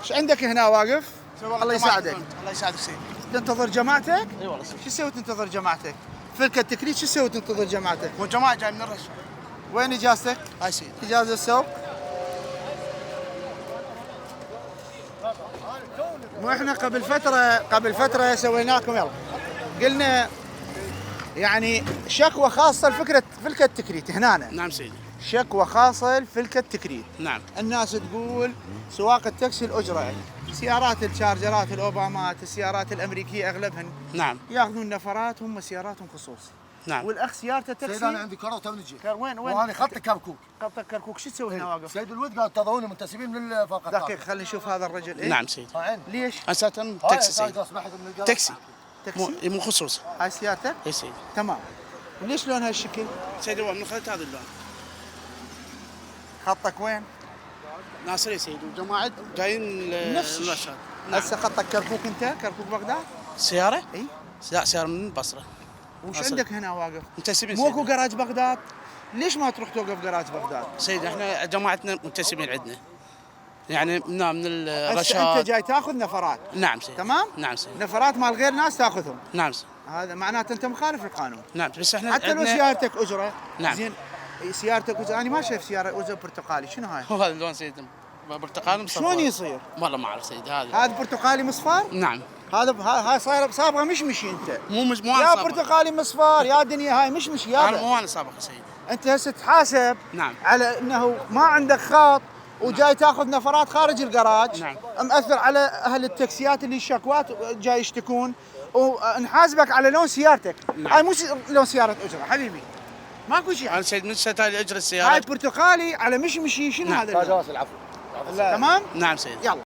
ايش عندك هنا واقف؟ الله يساعدك. الله يساعدك سيدي. تنتظر جماعتك؟ اي والله سيدي. شو تسوي تنتظر جماعتك؟ فلكة التكريت شو تسوي تنتظر جماعتك؟ والجماعه جاي من الرش. وين اجازتك؟ هاي سيدي. اجازة السوق؟ مو احنا قبل فترة سويناكم يلا قلنا يعني شكوى خاصة فلكة التكريت هنا. نعم سيدي. شكوى خاصة لفلكة التكريت. نعم. الناس تقول سواق التاكسي الأجرة، سيارات الشارجرات الأوبامات، السيارات الأمريكية أغلبهن نعم. ياخذون نفرات هم سياراتهم خصوصي. نعم. والأخ سيارته تاكسي. سيد انا عندي كره وتوني جيت. وين وانا خط كركوك. خط كركوك شو تسوي هنا واقف؟ سيد الود قال تضعوني منتسبين للفرقه. دقيقة خلينا نشوف هذا الرجل إيه؟ نعم سيدي. ليش؟ اساسا تاكسي سيدي. تاكسي. تاكسي؟ مو خصوصي. هاي سيارتك؟ اي سيدي. تمام. وليش لون هالشكل؟ سيدي والله من خلت هذا اللون. خطك وين؟ ناصر يا سيدي وجماعه جايين نفس الرشاد. هسه خطك كركوك انت؟ كركوك بغداد؟ سياره؟ اي. لا سياره من البصره. وش أصل. عندك هنا واقف؟ منتسبين مو اكو سيدي. جراج بغداد؟ ليش ما تروح توقف جراج بغداد؟ سيدي احنا جماعتنا منتسبين عندنا. يعني من هسه الرشاد. انت جاي تاخذ نفرات. نعم سيدي. تمام؟ نعم سيدي. نفرات مال غير ناس تاخذهم. نعم سيدي. هذا معناته انت مخالف القانون. نعم بس احنا حتى لو سيارتك اجره. نعم. زين سيارتك اجره، انا ما شايف سياره اجره برتقالي، شنو هاي؟ هو هذا اللون سيدي برتقالي مصفر. شلون يصير؟ والله ما اعرف سيدي هذا. هذا برتقالي مصفار؟ نعم. هذا هاي صايره صابغه مشمشي انت. مو يا انا صابغ. برتقالي مصفار يا دنيا هاي مشمشي انا هذا. مو انا صابغ سيدي. انت هسه تحاسب نعم. على انه ما عندك خط وجاي تاخذ نفرات خارج الجراج. نعم. مأثر على اهل التاكسيات اللي الشكوات جاي يشتكون، ونحاسبك على لون سيارتك. نعم. هاي مو لون سياره اجره حبيبي، ماكو شيء. انا سيد من ستايل اجر هاي السيارات. برتقالي على مشمشي، شنو نعم. هذا اللون؟ العفو. تمام؟ نعم سيدي. يلا